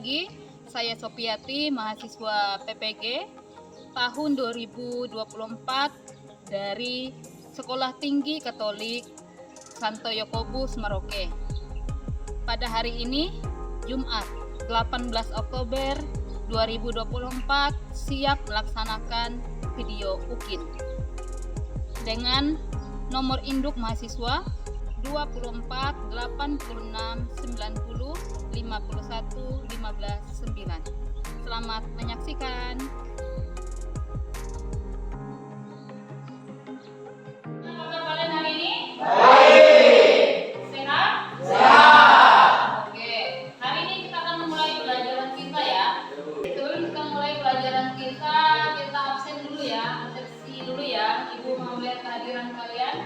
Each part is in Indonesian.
pagi. Saya Sopiati, mahasiswa PPG tahun 2024 dari Sekolah Tinggi Katolik Santo Yakobus Merauke. Pada hari ini, Jumat 18 Oktober 2024, siap melaksanakan video UKIN dengan nomor induk mahasiswa 24 86 90 51 15 9. Selamat menyaksikan. Apa kabar kalian hari ini? Baik. Sehat? Sehat. Oke. Hari ini kita akan memulai pelajaran kita ya. Sebelum kita mulai pelajaran kita absen dulu ya, absensi dulu ya. Ibu mau melihat kehadiran kalian.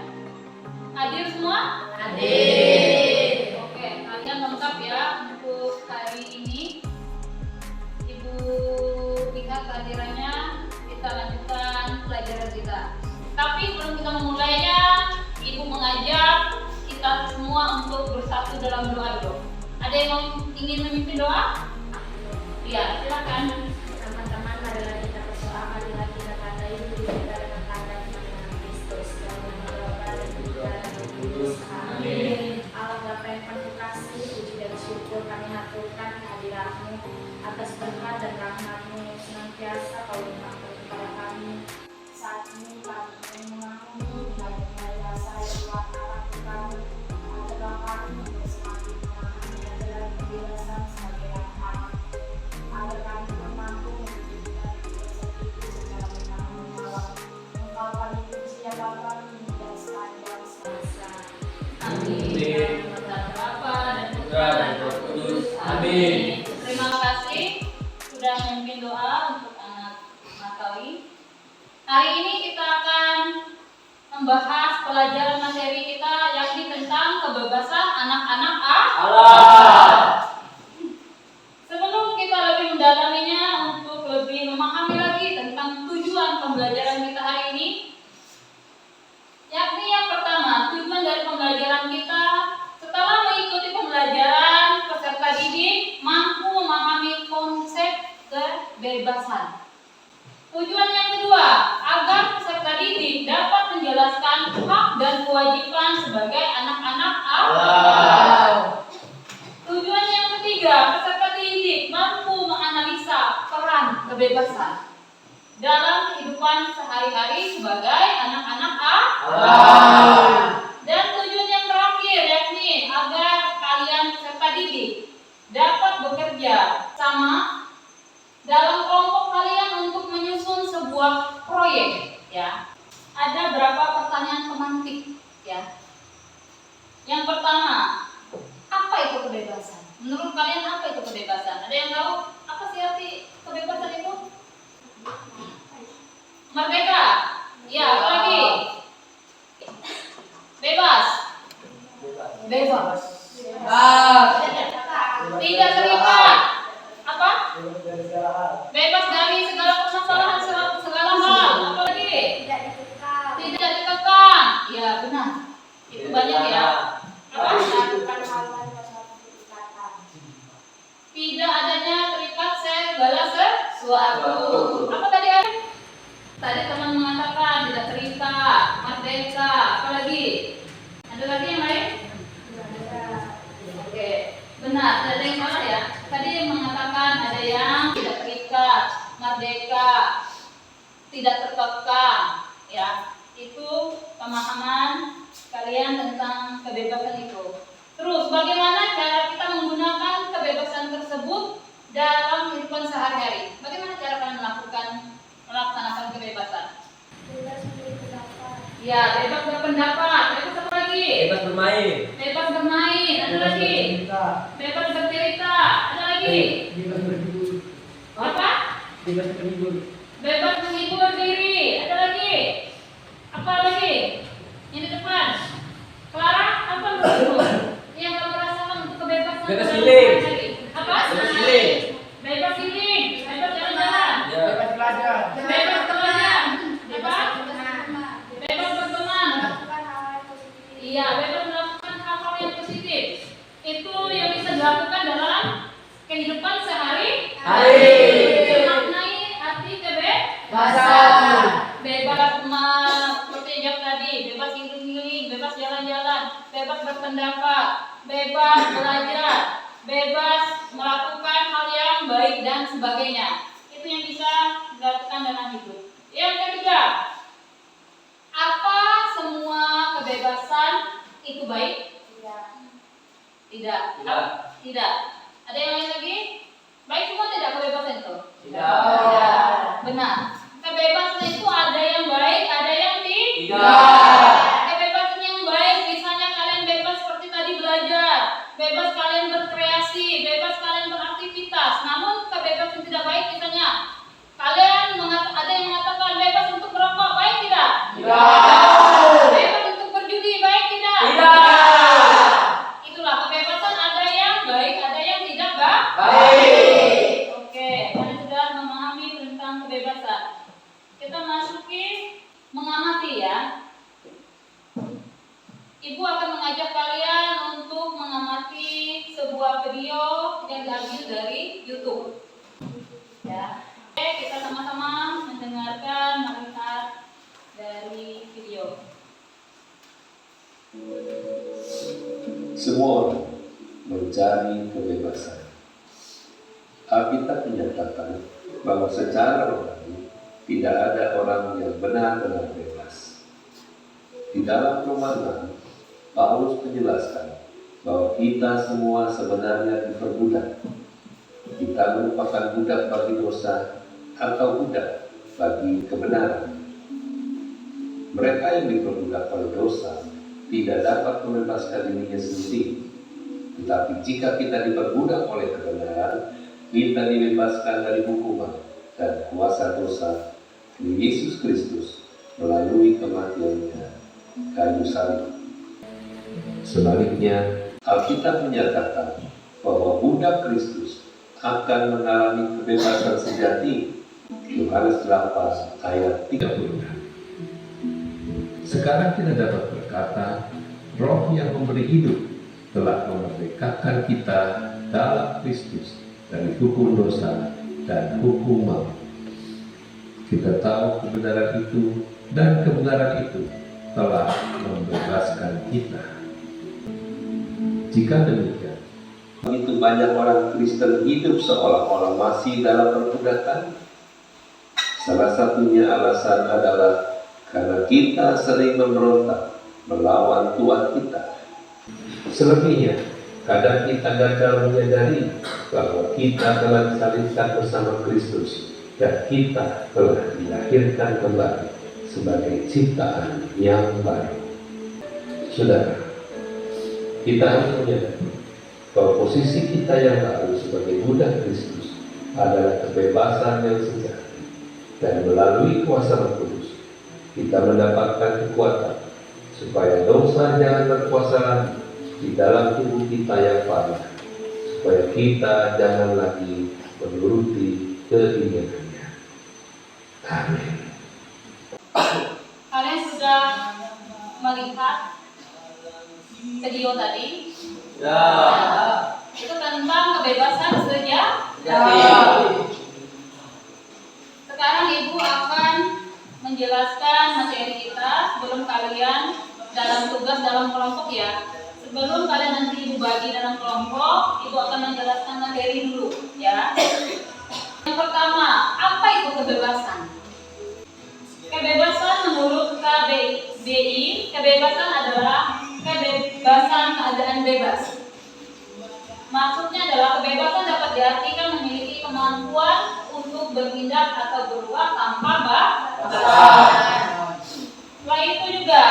Hadir semua? Hadir. Oke, kalian lengkap ya untuk hari ini. Ibu lihat kehadirannya, kita lanjutkan pelajaran kita. Tapi sebelum kita memulainya, Ibu mengajak kita semua untuk bersatu dalam doa dulu. Ada yang ingin memimpin doa? Iya, silakan. Teman-teman, marilah kita berdoa, marilah kita katai diri kita dengan kadar dengan Kristus dalam nama Bapa dan Putra dan Roh Kudus. Amin. Allah Bapa yang penuh kasih, puji dan syukur kami haturkan kehadiran-Mu atas berkat dan rahmat-Mu senantiasa Kau limpahkan kepada kami. Saat ini kami mengaku dengan rasa yang kuat Allah kami adalah kami untuk semakin memahami adalah kebebasan sebagai anak-anak. Agar kami mampu menunjukkan kebebasan itu secara menang-menang. Engkau paling puji ya Bapa dan sepanjang semasa. Amin. Bapa dan Putra dan Roh Kudus. Amin. Terima kasih sudah memimpin doa untuk anak Natalie. Hari ini kita akan membahas pelajaran materi kita yakni tentang kebebasan anak-anak Allah. Sebelum kita lebih mendalaminya untuk lebih memahami lagi tentang tujuan pembelajaran kita hari ini, yakni yang pertama, tujuan dari pembelajaran kita setelah mengikuti pembelajaran peserta didik mampu memahami konsep kebebasan. Tujuan yang kedua, agar peserta didik dapat menjelaskan hak dan kewajiban sebagai anak-anak Allah. Tujuan yang ketiga, peserta didik mampu menganalisa peran kebebasan dalam kehidupan sehari-hari sebagai anak-anak Allah. Dan tujuan yang terakhir yakni agar kalian peserta didik dapat bekerja sama dalam kelompok kalian untuk menyusun sebuah proyek ya. Ada berapa pertanyaan pemantik ya. Yang pertama, apa itu kebebasan? Menurut kalian apa itu kebebasan? Ada yang tahu apa sih arti kebebasan itu? Merdeka. Ya, apa lagi? Bebas. Bebas. Tidak terikat. Apa? Bebas dari segala permasalahan, segala hal. Apa lagi? Tidak dikekang. Ya, benar. Itu banyak ya. Apa? Tidak adanya terikat segala sesuatu. Apa tadi ada? Tadi teman mengatakan tidak terikat, merdeka. Apa lagi? Ada lagi yang lain? Oke, benar. Tidak ada yang salah ya. Tadi yang mengatakan ada yang tidak terikat, merdeka, tidak terkekang. Ya, itu pemahaman kalian tentang kebebasan itu. Terus, bagaimana cara kita menggunakan kebebasan tersebut dalam kehidupan sehari-hari? Bagaimana cara kalian melaksanakan kebebasan? Bebas berpendapat. Ya, bebas berpendapat. Bebas apa lagi? Bebas bermain. Bebas bermain. Ada lagi? Bebas bercerita. Ada lagi? Bebas berhibur. Apa? Bebas berhibur. Bebas menghibur diri. Ada lagi? Apa lagi? Yang di depan. Clara, apa menurutmu yang kamu rasakan untuk kebebasan? Bebas healing. Apa? Bebas healing. Bebas healing. Bebas jalan-jalan. Ya. Bebas belajar. Bebas belajar. Apa? Bebas berteman. Iya, bebas melakukan hal-hal yang positif. Itu yang bisa dilakukan dalam kehidupan sehari keselamatan dalam hidup. Yang ketiga, apa semua kebebasan itu baik? Tidak. Tidak. Ada yang lain lagi? Baik semua tidak kebebasan itu? Tidak. Benar. Kebebasan itu ada yang baik, ada yang tidak. Kebebasan yang baik, misalnya kalian bebas seperti tadi belajar, bebas kalian berkreasi, bebas kalian beraktivitas. Namun kebebasan tidak baik, misalnya kalian ada yang mengatakan bebas untuk merokok, baik tidak? Tidak. Bebas untuk berjudi, baik tidak? Tidak. Itulah kebebasan, ada yang baik, ada yang tidak baik. Oke, kalian sudah memahami tentang kebebasan. Kita masuki mengamati ya. Ibu akan mengajak kalian untuk mengamati sebuah video yang diambil dari YouTube. Ya. Oke, kita sama-sama mendengarkan, melihat dari video. Semua orang mencari kebebasan. Alkitab menyatakan bahwa secara rohani tidak ada orang yang benar-benar bebas. Di dalam Roma 6, Paulus menjelaskan bahwa kita semua sebenarnya diperbudak. Kita merupakan budak bagi dosa atau budak bagi kebenaran. Mereka yang diperbudak oleh dosa tidak dapat membebaskan dirinya sendiri. Tetapi jika kita diperbudak oleh kebenaran, kita dibebaskan dari hukuman dan kuasa dosa di Yesus Kristus melalui kematian-Nya kayu salib. Sebaliknya, Alkitab menyatakan bahwa budak Kristus akan mengalami kebebasan sejati. Yohanes 8 ayat 36. Sekarang kita dapat berkata, Roh yang memberi hidup telah memerdekakan kita dalam Kristus dari hukum dosa dan hukum maut. Kita tahu kebenaran itu, dan kebenaran itu telah membebaskan kita. Jika demikian, begitu banyak orang Kristen hidup seolah-olah masih dalam perbudakan. Salah satunya alasan adalah karena kita sering memberontak melawan Tuhan kita. Selebihnya, kadang kita gagal menyadari bahwa kita telah disalibkan bersama Kristus dan kita telah dilahirkan kembali sebagai ciptaan yang baru. Saudara, kita harus menyadari bahwa posisi kita yang baru sebagai budak Kristus adalah kebebasan yang sejati, dan melalui kuasa Roh Kudus kita mendapatkan kekuatan supaya dosa jangan berkuasa lagi di dalam tubuh kita yang parah, supaya kita jangan lagi menuruti keinginannya. Amin. Kalian sudah melihat video tadi? Ya. Itu tentang kebebasan sejati. Sekarang Ibu akan menjelaskan materi kita sebelum kalian dalam tugas dalam kelompok ya. Sebelum kalian nanti Ibu bagi dalam kelompok, Ibu akan menjelaskan materi dulu ya. Yang pertama, apa itu kebebasan? Kebebasan menurut KBBI, kebebasan adalah kebebasan keadaan bebas. Maksudnya adalah kebebasan dapat diartikan memiliki kemampuan untuk bertindak atau berbuat tanpa batasan. Selain itu juga,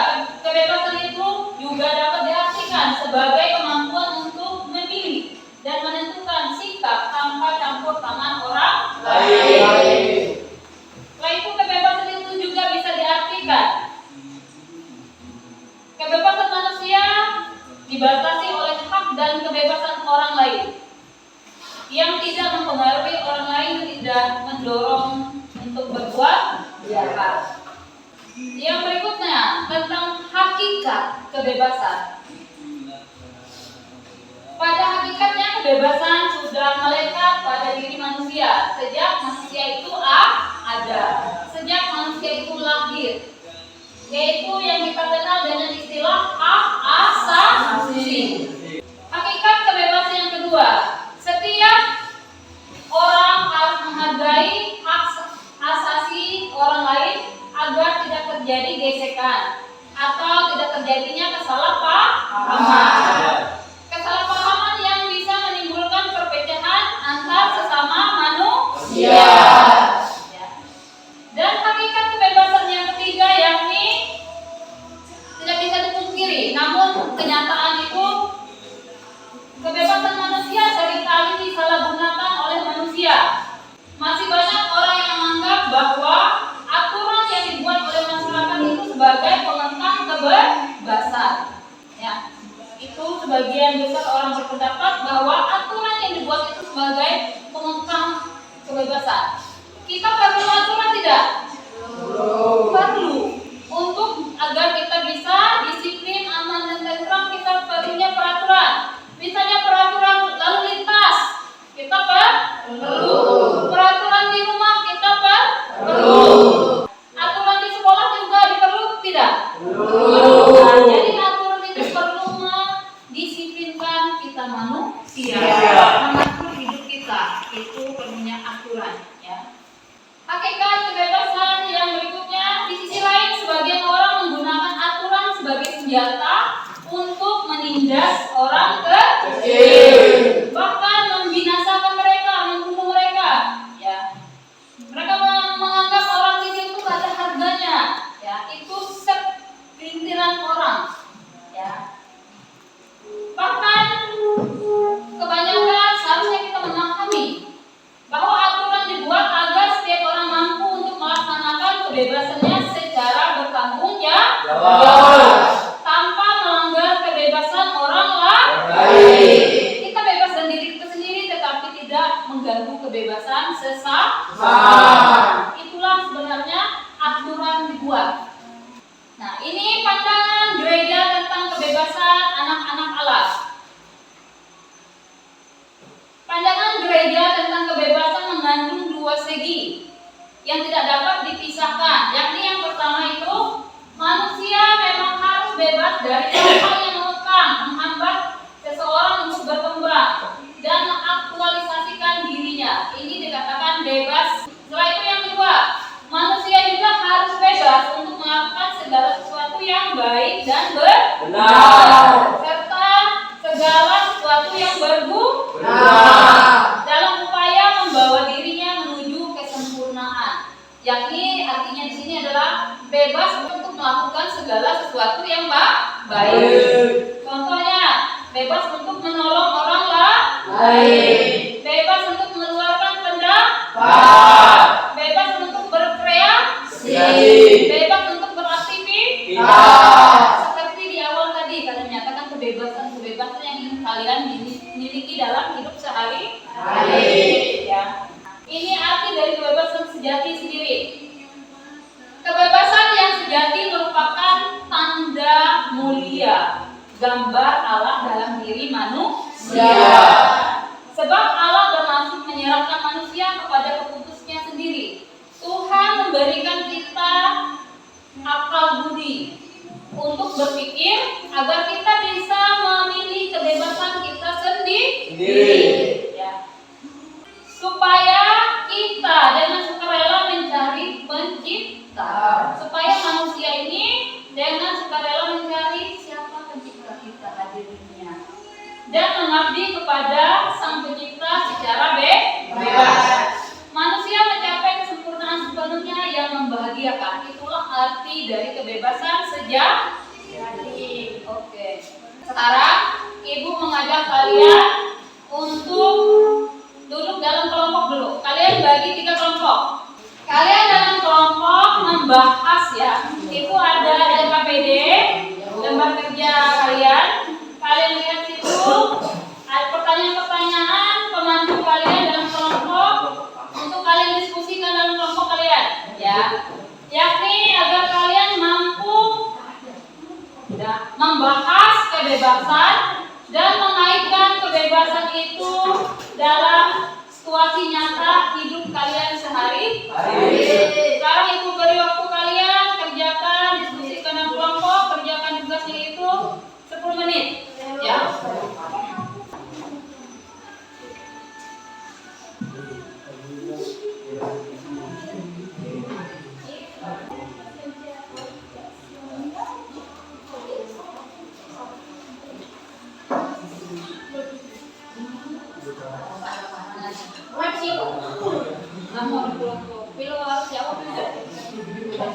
kebebasan itu juga dapat diartikan sebagai kemampuan untuk memilih dan menentukan sikap tanpa campur tangan orang lain. Selain itu, kebebasan itu juga bisa diartikan kebebasan manusia dibatasi oleh hak dan kebebasan orang lain yang tidak mempengaruhi orang lain, tidak mendorong untuk berbuat jahat. Yang berikutnya tentang hakikat kebebasan. Pada hakikatnya kebebasan sudah melekat pada diri manusia sejak manusia itu ada, sejak manusia itu lahir, yaitu yang kita kenal dengan istilah hak asasi. Hakikat kebebasan yang kedua, setiap orang harus menghargai hak asasi terjadi gesekan atau tidak terjadinya kesalahpahaman. Kesalahpahaman yang bisa menimbulkan perpecahan antar sesama manusia. Ya. Dan hakikat kebebasan yang ketiga yakni tidak bisa dipungkiri, namun kenyataan itu kebebasan manusia seringkali disalahgunakan oleh manusia. Masih banyak orang yang menganggap bahwa aturan yang dibuat oleh masyarakat itu sebagai pengekang kebebasan. Ya, itu sebagian besar orang berpendapat bahwa aturan yang dibuat itu sebagai pengekang kebebasan. Kita perlu aturan tidak? Perlu. Untuk agar kita bisa disiplin, aman dan tentram, kita perlunya peraturan. Misalnya peraturan lalu lintas, kita perlu. Peraturan di rumah kita perlu. Aturan di sekolah juga diperlu tidak? Nah, jadi aturan itu perlu mendisiplinkan kita manusia, mengatur hidup kita. Itu perlunya aturan. Ya. Hakikat kebebasan yang berikutnya, di sisi lain sebagian orang menggunakan aturan sebagai senjata untuk menindas orang kecil, bahkan membinasakan mereka, membunuh mereka. Ya, mereka menganggap orang kecil itu gak ada harganya. Ya, itu segelintiran orang. Ya, bahkan kebanyakan seharusnya kita memahami bahwa aturan dibuat agar setiap orang mampu untuk melaksanakan kebebasannya secara bertanggung jawab, tanpa melanggar kebebasan orang lain. Kita bebas dan diri kita sendiri, tetapi tidak mengganggu kebebasan sesama. Itulah sebenarnya aturan dibuat. Nah, ini pandangan gereja tentang kebebasan anak-anak Allah. Pandangan gereja tentang kebebasan mengandung dua segi yang tidak dapat dipisahkan, yakni yang pertama itu manusia memang harus bebas dari hal yang mengekang, menghambat seseorang untuk berkembang dan mengaktualisasikan dirinya. Ini dikatakan bebas. Setelah itu yang kedua, manusia juga harus bebas untuk melakukan segala sesuatu yang baik dan benar, serta segala sesuatu yang berguna dalam upaya membawa dirinya menuju kesempurnaan. Yakni artinya di sini adalah bebas untuk melakukan segala sesuatu yang baik. Contohnya, bebas untuk menolong orang lain, bebas untuk mengeluarkan pendapat, bebas untuk berkreasi, bebas untuk beraktivitas. Seperti di awal tadi kalian menyatakan kebebasan yang ingin kalian miliki dalam hidup sehari-hari. Ya. Ini arti dari kebebasan sejati sendiri. Kebebasan yang sejati merupakan tanda mulia, gambar Allah dalam diri manusia. Sebab Allah bermaksud menyerahkan manusia kepada keputusnya sendiri. Tuhan memberikan kita akal budi untuk berpikir agar kita bisa memilih kebebasan kita sendiri. Ya. Supaya kita dengan sukarela mencari pencipta. Supaya manusia ini dengan sukarela mencari siapa pencipta kita hadir di dunia dan mengabdi kepada sang pencipta secara bebas. Manusia mencapai kesempurnaan sepenuhnya yang membahagiakan. Itulah arti dari kebebasan sejati. Oke. Sekarang Ibu mengajak kalian untuk duduk dalam kelompok dulu. Kalian bagi 3 kelompok. Kalian dalam kelompok membahas ya. Itu ada LKPD, lembar kerja kalian. Kalian lihat situ ada pertanyaan-pertanyaan pemandu kalian dalam kelompok untuk kalian diskusikan dalam kelompok kalian. Ya. Yakni agar kalian mampu membahas kebebasan dan mengaitkan kebebasan itu dalam situasi nyata hidup kalian sehari-hari. Sekarang Ibu beri waktu kalian kerjakan, diskusikan dalam kelompok, kerjakan tugasnya itu 10 menit. Ya. Sudah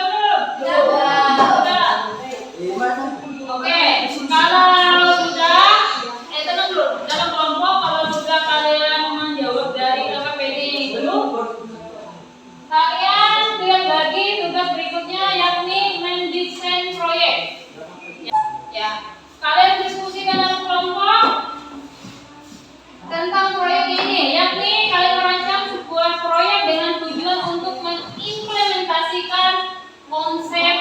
belum? Sudah. Oke, kalau sudah, tenang dulu. Dalam kelompok kalau sudah kalian menjawab dari KPD itu, kalian lihat lagi tugas berikutnya yakni mendesain proyek. Ya, kalian diskusikan dalam kelompok tentang proyek ini, yakni kalian merancang sebuah proyek dengan tujuan untuk mengimplementasikan konsep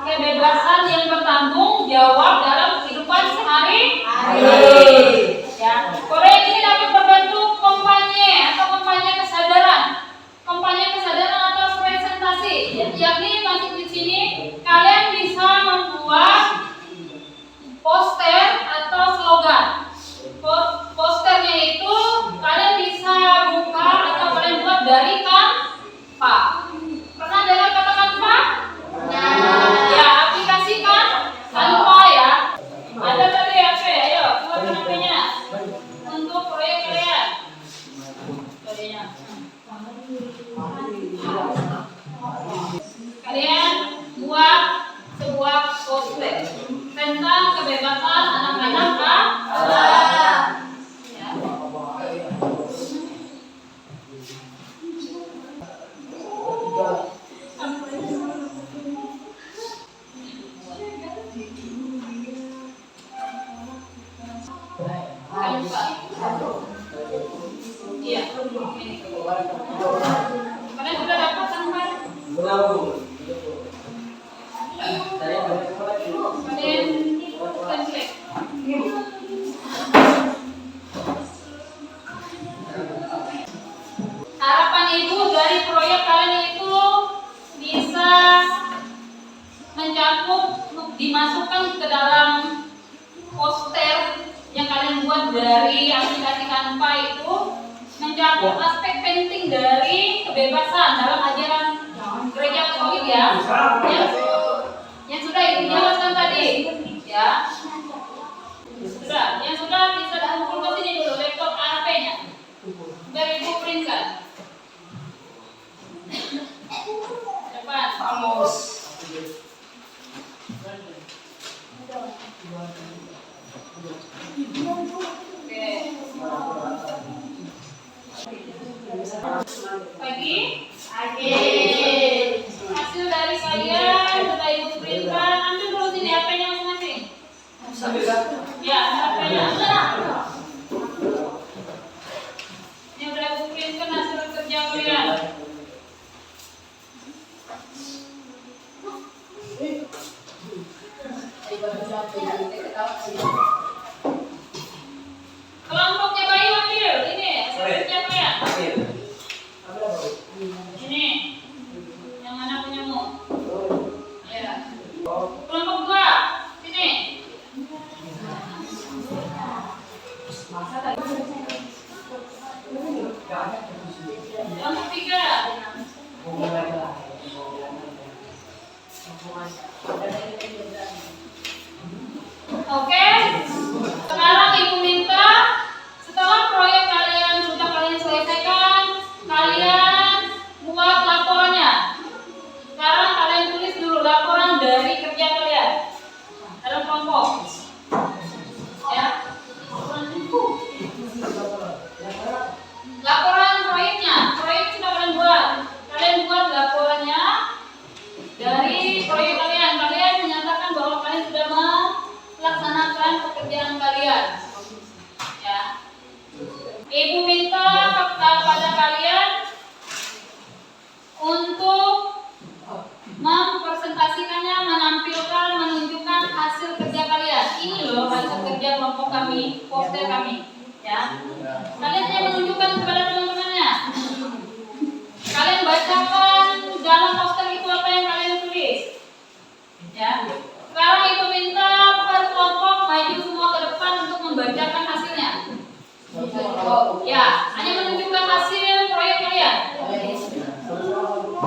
kebebasan yang bertanggung jawab dalam kehidupan sehari-hari. Ya, proyek ini dapat berbentuk kampanye atau kampanye kesadaran. Kampanye kesadaran atau presentasi, yakni maksud di sini kalian bisa membuat poster atau slogan. Posternya itu kalian bisa buka atau kalian buat dari Canva. Pernah dengar kata Canva? Ya, aplikasi Canva ya. Ada tadi HP, ayo keluarkan HP-nya untuk proyek kalian. Kodenya. Kalian buat sebuah poster tentang kebebasan anak-anak ya. Iya. Kalian sudah dapat Canva? Kalian template. Harapan ibu dari proyek kalian itu bisa mencakup dimasukkan ke dalam poster yang kalian buat dari aplikasi Canva itu mencakup aspek penting dari kebebasan dalam ajaran gereja Katolik ya. Yang sudah ibu jelaskan tadi ya. Sudah, yang sudah bisa kumpul ke sini dulu laptop HP-nya. Biar ibu printkan. Depan. Vamos. Pagi. Hasil dari saya sudah ibu printkan. Ambil dulu sini HP-nya masing-masing. Ya, HP-nya. Ini udah ibu printkan hasil kerja kalian. Kelompoknya Bayu ambil. Ini hasil kerja kalian. Ini yang mana punyamu? Ya. Kelompok 2 sini. Kelompok 3. Oke. Sekarang ibu minta setelah proyek kalian sudah kalian selesaikan, kalian buat laporannya. Sekarang kalian tulis dulu laporan dari kerja kalian dalam kelompok. Ya. Laporan proyeknya, proyek sudah kalian buat. Kalian buat laporannya dari proyek kalian. Kalian menyatakan bahwa kalian sudah melaksanakan pekerjaan kalian. Ya. Ibu minta kepada kalian untuk mempresentasikannya, menampilkan, menunjukkan hasil kerja kalian. Ini loh hasil kerja kelompok kami, poster kami. Ya. Kalian hanya menunjukkan kepada teman-temannya. Kalian bacakan dalam poster itu apa yang kalian tulis. Ya. Sekarang ibu minta per kelompok maju semua ke depan untuk membacakan hasilnya. Ya, hanya menunjukkan hasil proyek kalian.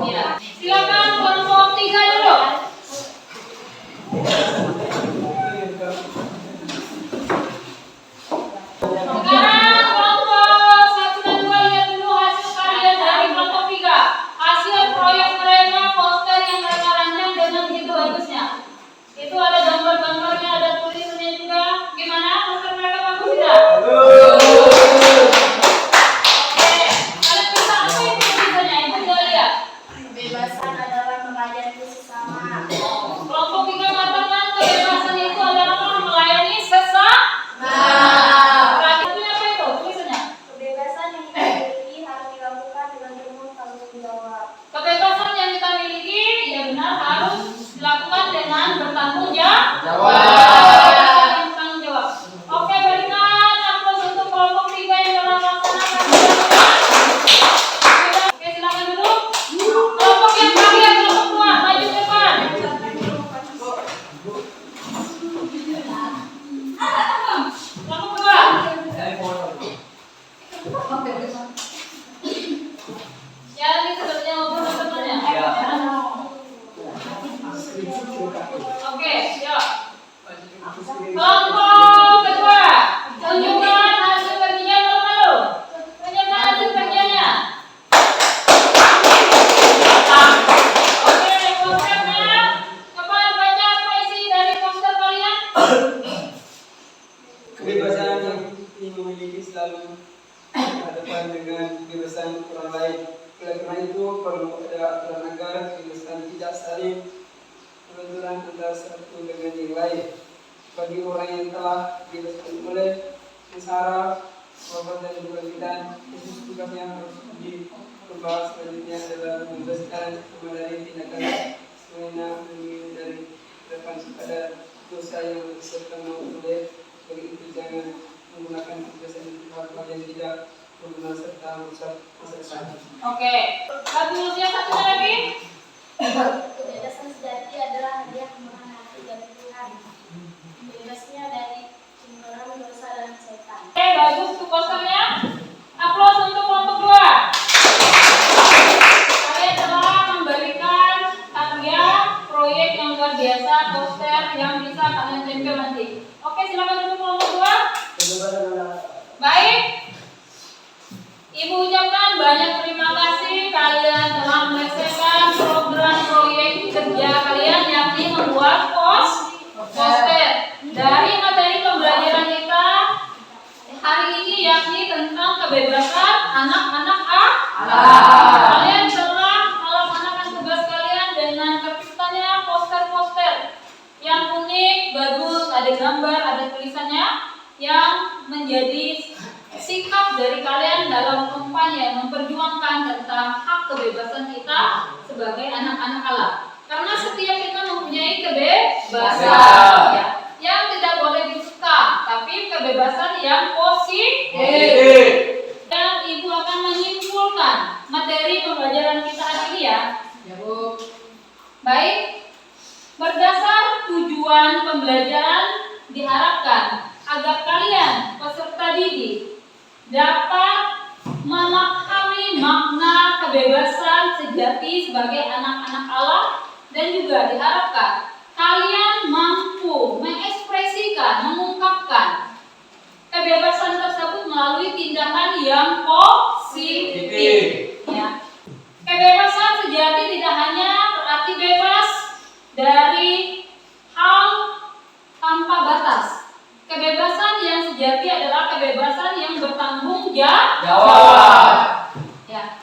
Ya, silakan kelompok 3 dulu. Kelompok kedua, tunjukkan hasil kerjanya malu-malu. Tunjukkan hasil kerjanya. Oke, posternya. Coba baca apa isi dari poster kalian. Kebebasan yang dimiliki selalu berhadapan dengan kebebasan orang lain. Oleh karena itu perlu ada aturan agar kebebasan tidak saling berbenturan antara satu dengan yang lain. Bagi orang yang telah dibebaskan oleh sengsara, korban dan kewajiban, khusus tugas yang harus dibahas selanjutnya adalah membebaskan dari tindakan semena dari depan pada dosa yang disertai oleh. Bagi itu jangan menggunakan kebiasaan hal-hal yang tidak berguna serta merusak masa depan. Oke, bagus ya, satu lagi. Kebebasan sejati adalah hadiah kemurahan hati dari Tuhan. Bebasnya dari cemburuan dosa dan setan. Oke, bagus tuh posternya. Aplaus untuk kelompok dua. Kalian telah memberikan karya proyek yang luar biasa, poster yang bisa kalian tempel nanti. Oke, silakan untuk kelompok dua. Baik. Ibu ucapkan banyak terima kasih kalian telah menyelesaikan program proyek kerja kalian, yakni membuat poster dari materi pembelajaran kita hari ini, yakni tentang kebebasan anak-anak Allah. Kalian telah melaksanakan tugas kalian dengan terciptanya poster-poster yang unik, bagus, ada gambar, ada tulisannya, yang menjadi sikap dari kalian dalam kampanye memperjuangkan tentang hak kebebasan kita sebagai anak-anak Allah. Karena setiap kita mempunyai kebebasan, ya, yang tidak boleh disekam, tapi kebebasan yang positif. Dan Ibu akan menyimpulkan materi pembelajaran kita hari ini ya. Ya Bu. Baik. Berdasar tujuan pembelajaran diharapkan agar kalian peserta didik dapat memahami makna kebebasan sejati sebagai anak-anak Allah, dan juga diharapkan kalian mampu mengekspresikan, mengungkapkan kebebasan tersebut melalui tindakan yang positif. Ya. Kebebasan sejati tidak hanya berarti bebas dari hal tanpa batas. Kebebasan yang sejati adalah kebebasan yang bertanggung jawab. Ya.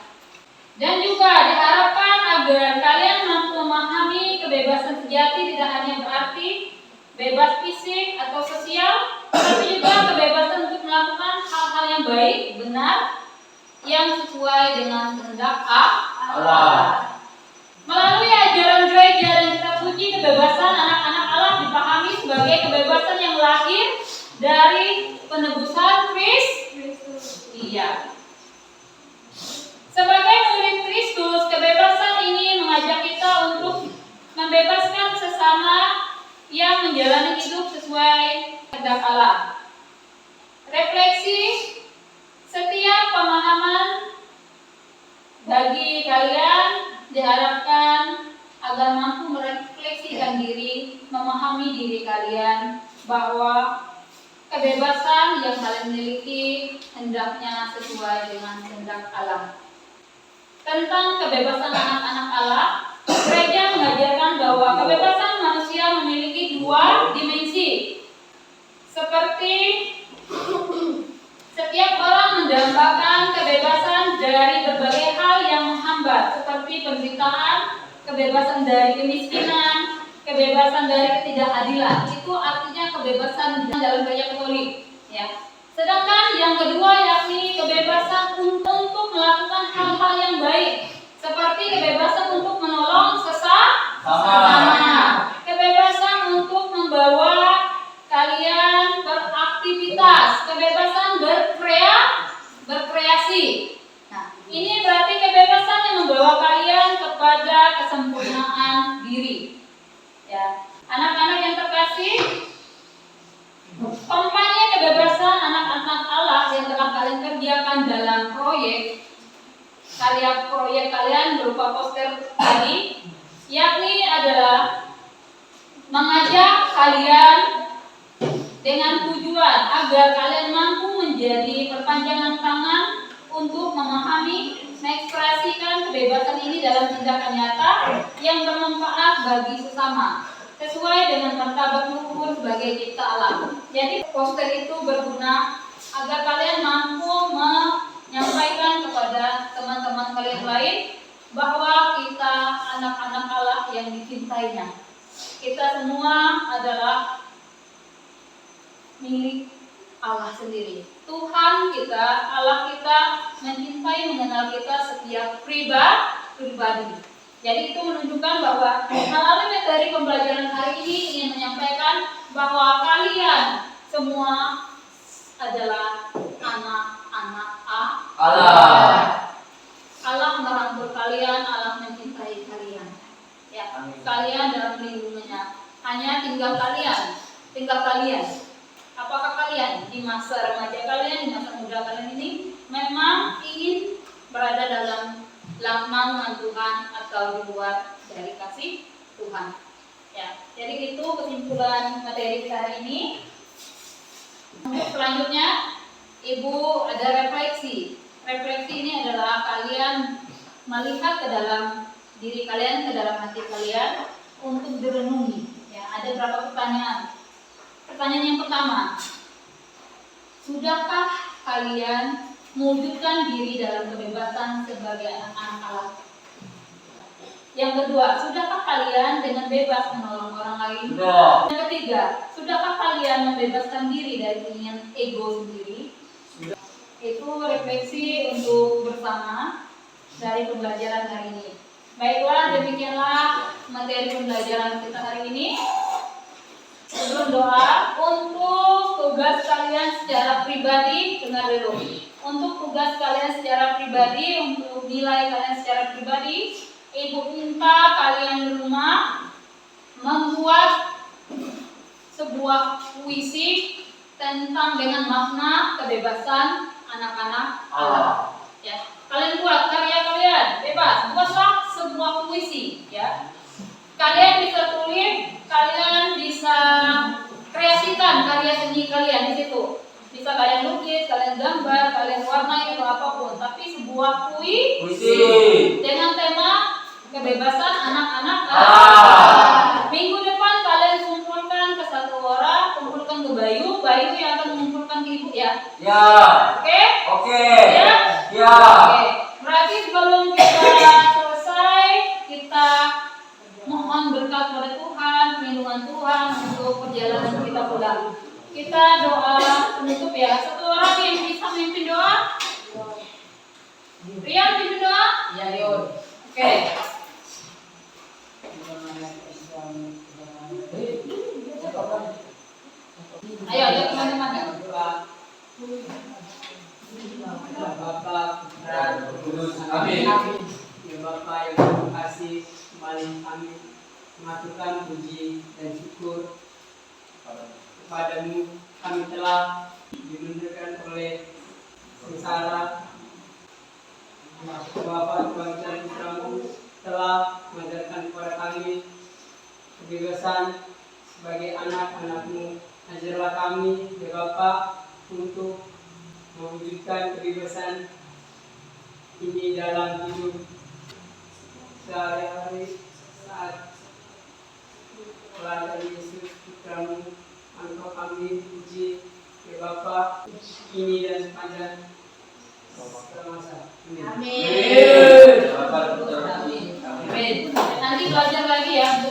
Dan juga diharapkan agar kalian mampu memahami kebebasan sejati tidak hanya berarti bebas fisik atau sosial, tapi juga kebebasan untuk melakukan hal-hal yang baik, benar, yang sesuai dengan kehendak Allah. Melalui ajaran gereja dan kitab suci, kebebasan anak-anak Allah dipahami sebagai kebebasan yang lahir dari penebusan Kristus. Iya. Sebagai murid Kristus, kebebasan ini mengajak kita untuk membebaskan sesama yang menjalani hidup sesuai kehendak Allah. Refleksi setiap pemahaman bagi kalian diharapkan agar mampu merefleksikan diri, memahami diri kalian bahwa kebebasan yang kalian miliki hendaknya sesuai dengan kehendak Allah. Tentang kebebasan anak-anak Allah, gereja mengajarkan bahwa kebebasan manusia memiliki dua dimensi. Seperti setiap orang mendambakan kebebasan dari berbagai hal yang menghambat, seperti penderitaan, kebebasan dari kemiskinan, kebebasan dari ketidakadilan. Itu artinya kebebasan dalam gereja Katolik. Ya. Sedangkan yang kedua yakni kebebasan untuk melakukan hal-hal yang baik, seperti kebebasan untuk menolong sesama, kebebasan untuk membawa kalian beraktivitas, kebebasan berkreasi. Nah, ini berarti kebebasan yang membawa kalian kepada kesempurnaan diri. Ya, anak-anak yang terkasih, kampanye kebebasan anak-anak Allah yang telah kalian kerjakan dalam karya proyek kalian berupa poster tadi, yakni adalah mengajak kalian dengan tujuan agar kalian mampu menjadi perpanjangan tangan untuk memahami, mengekspresikan kebebasan ini dalam tindakan nyata yang bermanfaat bagi sesama, sesuai dengan martabat luhur sebagai cipta alam. Jadi poster itu berguna agar kalian mampu menyampaikan kepada teman-teman kalian lain bahwa kita anak-anak Allah yang dicintainya. Kita semua adalah milik Allah sendiri. Tuhan kita, Allah kita mencintai, mengenal kita setiap pribadi. Jadi itu menunjukkan bahwa melalui materi pembelajaran hari ini ingin menyampaikan bahwa kalian semua adalah anak-anak Allah. Allah merangkul kalian, Allah mencintai kalian. Ya, kalian dalam lindungannya. Hanya tinggal kalian. Apakah kalian di masa remaja kalian, di masa muda kalian ini memang ingin berada dalam naungan Tuhan atau di luar dari kasih Tuhan? Ya, jadi itu kesimpulan materi kita hari ini. Selanjutnya, Ibu ada refleksi. Refleksi ini adalah kalian melihat ke dalam diri kalian, ke dalam hati kalian untuk direnungi. Ya, ada berapa pertanyaan? Pertanyaan yang pertama, sudahkah kalian mewujudkan diri dalam kebebasan sebagai anak-anak Allah? Yang kedua, sudahkah kalian dengan bebas menolong orang lain? Sudah. Yang ketiga, sudahkah kalian membebaskan diri dari keinginan ego sendiri? Sudah. Itu refleksi untuk bersama dari pembelajaran hari ini. Baiklah, demikianlah materi pembelajaran kita hari ini. Sebelum doa, untuk tugas kalian secara pribadi, dengar dulu. Untuk tugas kalian secara pribadi, untuk nilai kalian secara pribadi, Ibu minta kalian di rumah membuat sebuah puisi tentang dengan makna kebebasan anak-anak Allah. Ya, kalian buat karya kalian, bebas. Buatlah sebuah puisi, ya. Kalian bisa tulis, kalian bisa kreasikan karya seni kalian di situ. Bisa kalian lukis, kalian gambar, kalian warnai atau apapun. Tapi sebuah puisi dengan tema kebebasan anak-anak Allah. Minggu depan kalian kumpulkan ke satu orang, kumpulkan ke Bayu yang akan mengumpulkan ke Ibu, ya. Ya. Oke? Oke. Ya. Ya. Oke. Berarti sebelum kita selesai, kita mohon berkat kepada Tuhan, perlindungan Tuhan untuk perjalanan kita pulang. Kita doa penutup, ya. Satu orang yang bisa memimpin doa? Rian memimpin doa? Ya, Rian. Oke. Ayo, lihat teman-teman. Bapak, Putra, Roh Kudus. Amin. Ya Bapak yang terima kasih, kembali kami mengaturkan puji dan syukur kepadamu. Kami telah dibenarkan oleh sengsara. Bapak Tuhan dan Putramu telah mengajarkan kepada kami kebebasan sebagai anak-anak-Mu. Ajarlah kami, ya Bapak, untuk mewujudkan kebebasan ini dalam hidup sehari-hari saat kelahiran Yesus Putramu. Engkau kami puji, ya Bapa, ini dan sepanjang masa. Amin. Amin. Nanti belajar lagi ya.